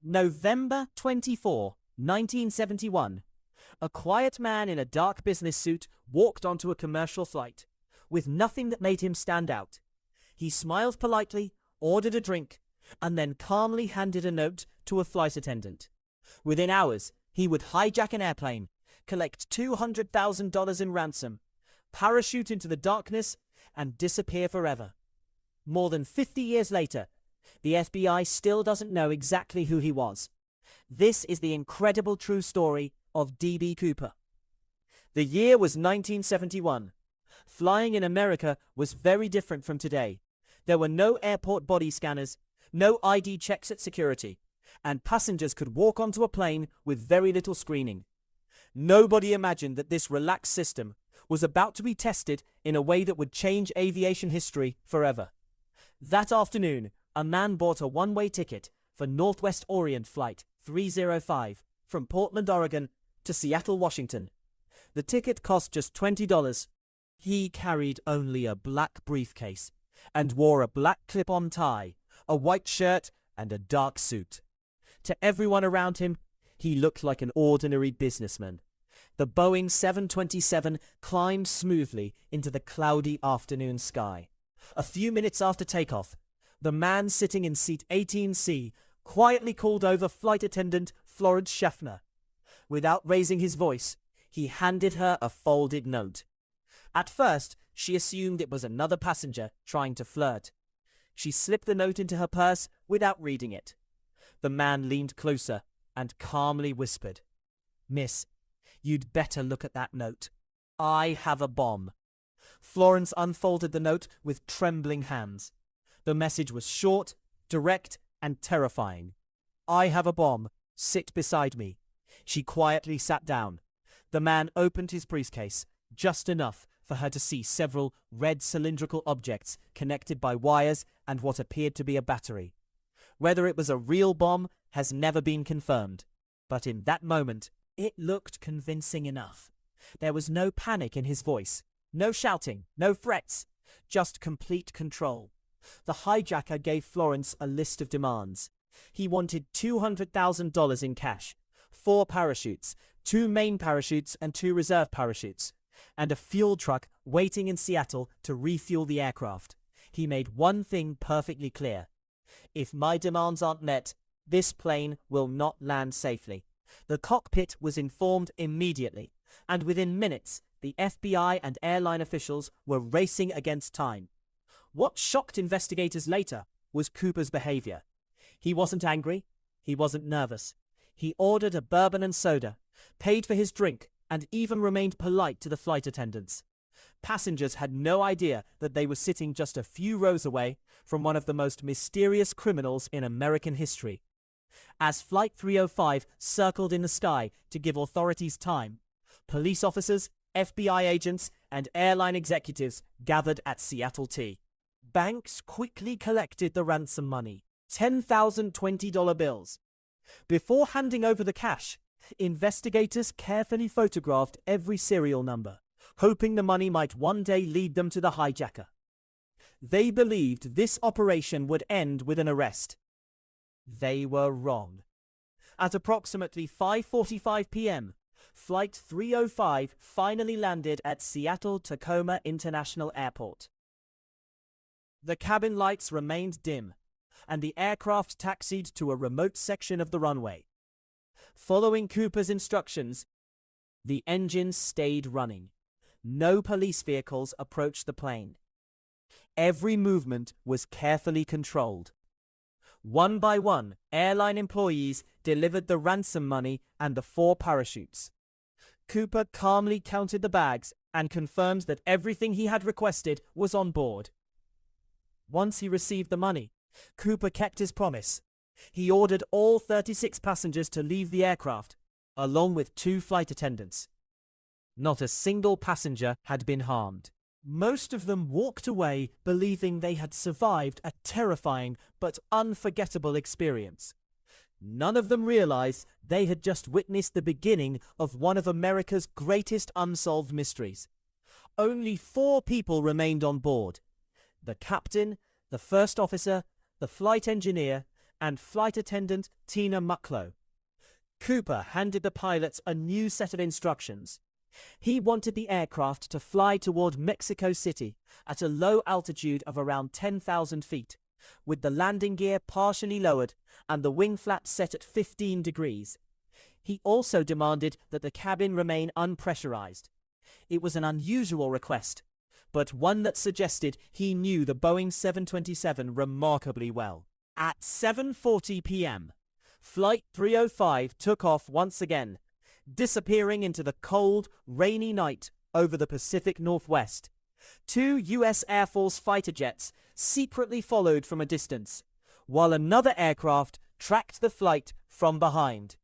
November 24, 1971. A quiet man in a dark business suit walked onto a commercial flight, with nothing that made him stand out. He smiled politely, ordered a drink, and then calmly handed a note to a flight attendant. Within hours, he would hijack an airplane, collect $200,000 in ransom, parachute into the darkness, and disappear forever. More than 50 years later, the FBI still doesn't know exactly who he was. This is the incredible true story of D.B. Cooper. The year was 1971. Flying in America was very different from today. There were no airport body scanners, no ID checks at security, and passengers could walk onto a plane with very little screening. Nobody imagined that this relaxed system was about to be tested in a way that would change aviation history forever. That afternoon, a man bought a one-way ticket for Northwest Orient Flight 305 from Portland, Oregon to Seattle, Washington. The ticket cost just $20. He carried only a black briefcase and wore a black clip-on tie, a white shirt, and a dark suit. To everyone around him, he looked like an ordinary businessman. The Boeing 727 climbed smoothly into the cloudy afternoon sky. A few minutes after takeoff, the man sitting in seat 18C quietly called over flight attendant Florence Schaffner. Without raising his voice, he handed her a folded note. At first, she assumed it was another passenger trying to flirt. She slipped the note into her purse without reading it. The man leaned closer and calmly whispered, "Miss, you'd better look at that note. I have a bomb." Florence unfolded the note with trembling hands. The message was short, direct, and terrifying. "I have a bomb. Sit beside me." She quietly sat down. The man opened his briefcase, just enough for her to see several red cylindrical objects connected by wires and what appeared to be a battery. Whether it was a real bomb has never been confirmed, but in that moment, it looked convincing enough. There was no panic in his voice, no shouting, no threats, just complete control. The hijacker gave Florence a list of demands. He wanted $200,000 in cash, 4 parachutes, 2 main parachutes and 2 reserve parachutes, and a fuel truck waiting in Seattle to refuel the aircraft. He made one thing perfectly clear. "If my demands aren't met, this plane will not land safely." The cockpit was informed immediately, and within minutes, the FBI and airline officials were racing against time. What shocked investigators later was Cooper's behavior. He wasn't angry. He wasn't nervous. He ordered a bourbon and soda, paid for his drink, and even remained polite to the flight attendants. Passengers had no idea that they were sitting just a few rows away from one of the most mysterious criminals in American history. As Flight 305 circled in the sky to give authorities time, police officers, FBI agents, and airline executives gathered at Seattle T. Banks quickly collected the ransom money, 10,000 $20 bills. Before handing over the cash, investigators carefully photographed every serial number, hoping the money might one day lead them to the hijacker. They believed this operation would end with an arrest. They were wrong. At approximately 5:45 p.m., Flight 305 finally landed at Seattle-Tacoma International Airport. The cabin lights remained dim, and the aircraft taxied to a remote section of the runway. Following Cooper's instructions, the engines stayed running. No police vehicles approached the plane. Every movement was carefully controlled. One by one, airline employees delivered the ransom money and the 4 parachutes. Cooper calmly counted the bags and confirmed that everything he had requested was on board. Once he received the money, Cooper kept his promise. He ordered all 36 passengers to leave the aircraft, along with 2 flight attendants. Not a single passenger had been harmed. Most of them walked away believing they had survived a terrifying but unforgettable experience. None of them realized they had just witnessed the beginning of one of America's greatest unsolved mysteries. Only 4 people remained on board: the captain, the first officer, the flight engineer, and flight attendant Tina Mucklow. Cooper handed the pilots a new set of instructions. He wanted the aircraft to fly toward Mexico City at a low altitude of around 10,000 feet, with the landing gear partially lowered and the wing flaps set at 15 degrees. He also demanded that the cabin remain unpressurized. It was an unusual request, but one that suggested he knew the Boeing 727 remarkably well. At 7:40 p.m., Flight 305 took off once again, disappearing into the cold, rainy night over the Pacific Northwest. 2 U.S. Air Force fighter jets secretly followed from a distance, while another aircraft tracked the flight from behind.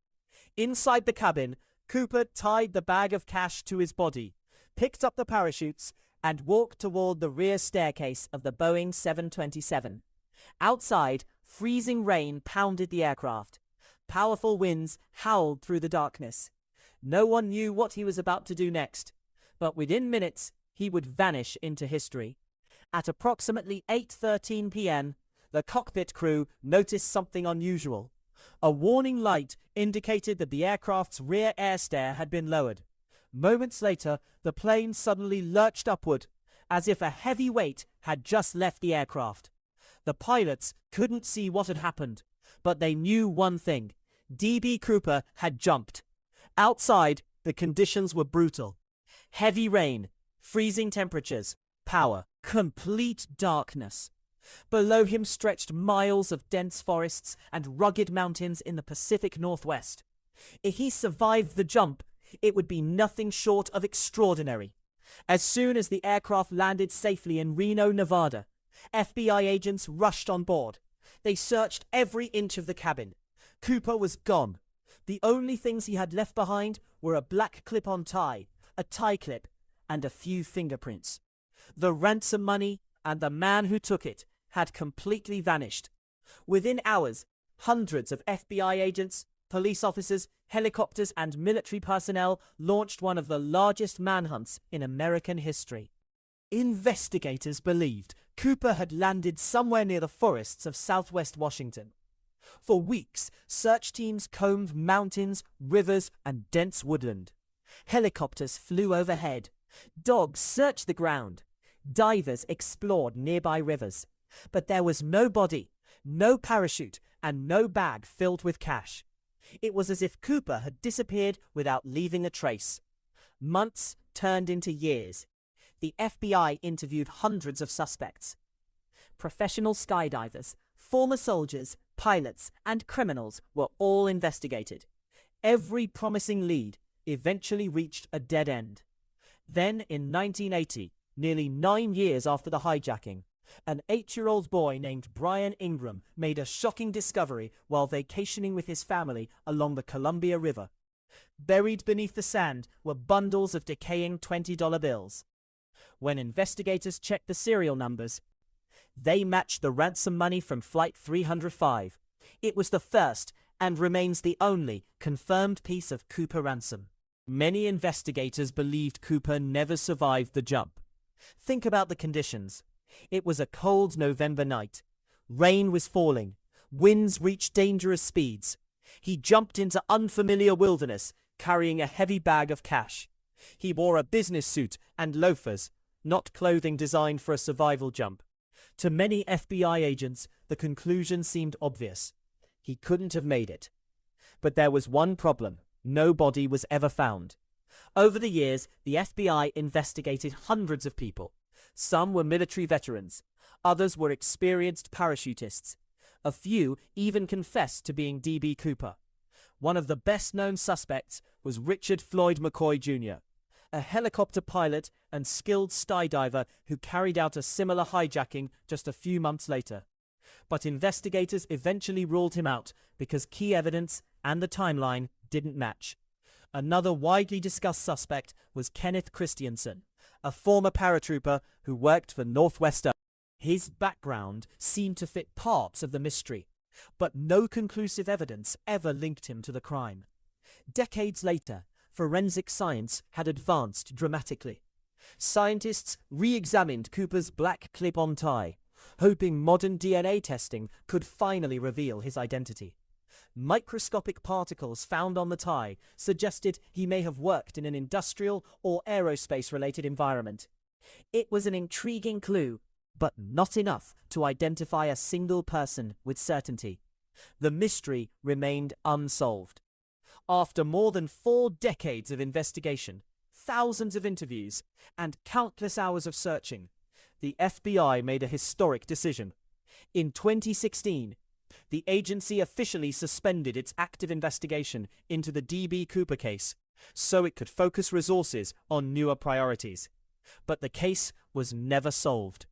Inside the cabin, Cooper tied the bag of cash to his body, picked up the parachutes, and walked toward the rear staircase of the Boeing 727. Outside, freezing rain pounded the aircraft. Powerful winds howled through the darkness. No one knew what he was about to do next, but within minutes, he would vanish into history. At approximately 8:13 p.m., the cockpit crew noticed something unusual. A warning light indicated that the aircraft's rear air stair had been lowered. Moments later, the plane suddenly lurched upward, as if a heavy weight had just left the aircraft. The pilots couldn't see what had happened, but they knew one thing: D.B. Cooper had jumped. Outside, the conditions were brutal. Heavy rain, freezing temperatures, power, complete darkness. Below him stretched miles of dense forests and rugged mountains in the Pacific Northwest. If he survived the jump, it would be nothing short of extraordinary. As soon as the aircraft landed safely in Reno, Nevada, FBI agents rushed on board. They searched every inch of the cabin. Cooper was gone. The only things he had left behind were a black clip-on tie, a tie clip, and a few fingerprints. The ransom money and the man who took it had completely vanished. Within hours, hundreds of FBI agents, police officers, helicopters, and military personnel launched one of the largest manhunts in American history. Investigators believed Cooper had landed somewhere near the forests of southwest Washington. For weeks, search teams combed mountains, rivers, and dense woodland. Helicopters flew overhead. Dogs searched the ground. Divers explored nearby rivers. But there was no body, no parachute, and no bag filled with cash. It was as if Cooper had disappeared without leaving a trace. Months turned into years. The FBI interviewed hundreds of suspects. Professional skydivers, former soldiers, pilots, and criminals were all investigated. Every promising lead eventually reached a dead end. Then, in 1980, nearly 9 years after the hijacking, an 8-year-old boy named Brian Ingram made a shocking discovery while vacationing with his family along the Columbia River. Buried beneath the sand were bundles of decaying $20 bills. When investigators checked the serial numbers, they matched the ransom money from Flight 305. It was the first, and remains the only, confirmed piece of Cooper ransom. Many investigators believed Cooper never survived the jump. Think about the conditions. It was a cold November night. Rain was falling. Winds reached dangerous speeds. He jumped into unfamiliar wilderness, carrying a heavy bag of cash. He wore a business suit and loafers, not clothing designed for a survival jump. To many FBI agents, the conclusion seemed obvious. He couldn't have made it. But there was one problem. No body was ever found. Over the years, the FBI investigated hundreds of people. Some were military veterans. Others were experienced parachutists. A few even confessed to being D.B. Cooper. One of the best-known suspects was Richard Floyd McCoy Jr., a helicopter pilot and skilled skydiver who carried out a similar hijacking just a few months later. But investigators eventually ruled him out because key evidence and the timeline didn't match. Another widely discussed suspect was Kenneth Christensen, a former paratrooper who worked for Northwestern. His background seemed to fit parts of the mystery, but no conclusive evidence ever linked him to the crime. Decades later, forensic science had advanced dramatically. Scientists re-examined Cooper's black clip-on tie, hoping modern DNA testing could finally reveal his identity. Microscopic particles found on the tie suggested he may have worked in an industrial or aerospace-related environment. It was an intriguing clue, but not enough to identify a single person with certainty. The mystery remained unsolved. After more than 4 decades of investigation, thousands of interviews, and countless hours of searching, the FBI made a historic decision. In 2016, the agency officially suspended its active investigation into the D.B. Cooper case so it could focus resources on newer priorities. But the case was never solved.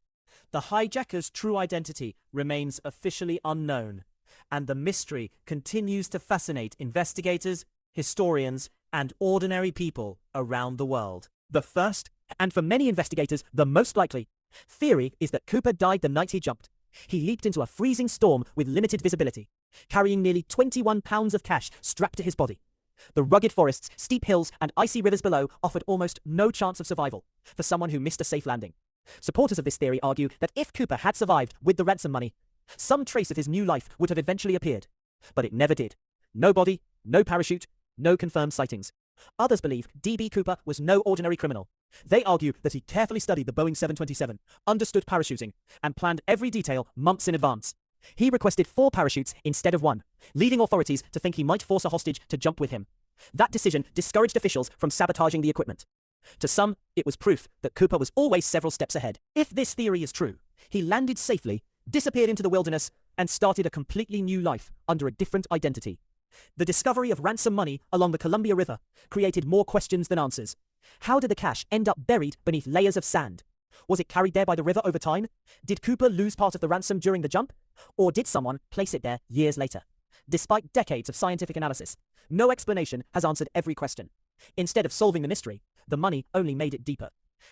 The hijacker's true identity remains officially unknown, and the mystery continues to fascinate investigators, historians, and ordinary people around the world. The first, and for many investigators the most likely, theory is that Cooper died the night he jumped. He leaped into a freezing storm with limited visibility, carrying nearly 21 pounds of cash strapped to his body. The rugged forests, steep hills, and icy rivers below offered almost no chance of survival for someone who missed a safe landing. Supporters of this theory argue that if Cooper had survived with the ransom money, some trace of his new life would have eventually appeared. But it never did. No body, no parachute, no confirmed sightings. Others believe D.B. Cooper was no ordinary criminal. They argue that he carefully studied the Boeing 727, understood parachuting, and planned every detail months in advance. He requested 4 parachutes instead of 1, leading authorities to think he might force a hostage to jump with him. That decision discouraged officials from sabotaging the equipment. To some, it was proof that Cooper was always several steps ahead. If this theory is true, he landed safely, disappeared into the wilderness, and started a completely new life under a different identity. The discovery of ransom money along the Columbia River created more questions than answers. How did the cash end up buried beneath layers of sand? Was it carried there by the river over time? Did Cooper lose part of the ransom during the jump? Or did someone place it there years later? Despite decades of scientific analysis, no explanation has answered every question. Instead of solving the mystery, the money only made it deeper.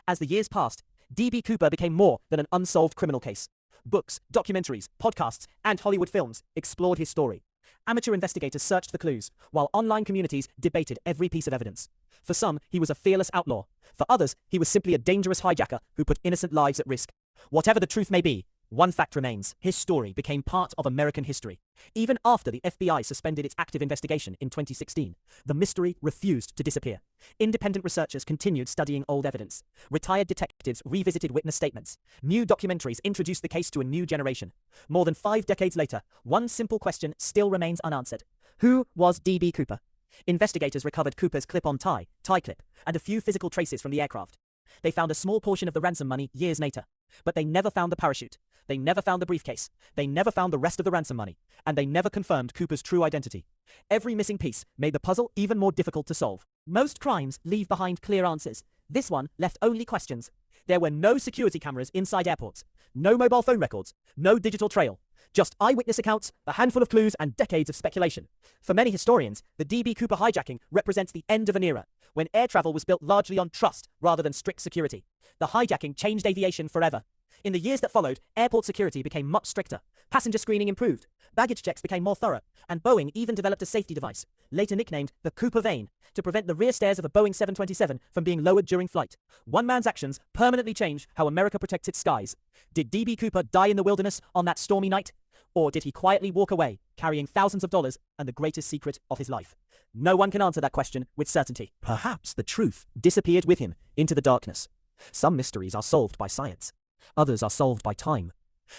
As the years passed, D.B. Cooper became more than an unsolved criminal case. Books, documentaries, podcasts, and Hollywood films explored his story. Amateur investigators searched for clues, while online communities debated every piece of evidence. For some, he was a fearless outlaw. For others, he was simply a dangerous hijacker who put innocent lives at risk. Whatever the truth may be, one fact remains. His story became part of American history. Even after the FBI suspended its active investigation in 2016, the mystery refused to disappear. Independent researchers continued studying old evidence. Retired detectives revisited witness statements. New documentaries introduced the case to a new generation. More than 5 decades later, one simple question still remains unanswered. Who was D.B. Cooper? Investigators recovered Cooper's clip-on tie clip, and a few physical traces from the aircraft. They found a small portion of the ransom money years later, but they never found the parachute. They never found the briefcase. They never found the rest of the ransom money, and they never confirmed Cooper's true identity. Every missing piece made the puzzle even more difficult to solve. Most crimes leave behind clear answers. This one left only questions. There were no security cameras inside airports, no mobile phone records, no digital trail. Just eyewitness accounts, a handful of clues, and decades of speculation. For many historians, the D.B. Cooper hijacking represents the end of an era, when air travel was built largely on trust rather than strict security. The hijacking changed aviation forever. In the years that followed, airport security became much stricter. Passenger screening improved. Baggage checks became more thorough, and Boeing even developed a safety device, later nicknamed the Cooper vane, to prevent the rear stairs of a Boeing 727 from being lowered during flight. One man's actions permanently changed how America protects its skies. Did D.B. Cooper die in the wilderness on that stormy night? Or did he quietly walk away, carrying thousands of dollars and the greatest secret of his life? No one can answer that question with certainty. Perhaps the truth disappeared with him into the darkness. Some mysteries are solved by science. Others are solved by time.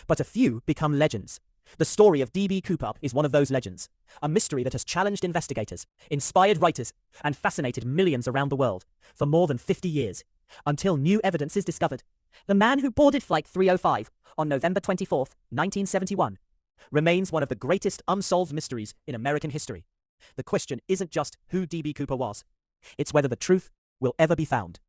But a few become legends. The story of D.B. Cooper is one of those legends. A mystery that has challenged investigators, inspired writers, and fascinated millions around the world for more than 50 years, until new evidence is discovered. The man who boarded Flight 305 on November 24, 1971, remains one of the greatest unsolved mysteries in American history. The question isn't just who D.B. Cooper was. It's whether the truth will ever be found.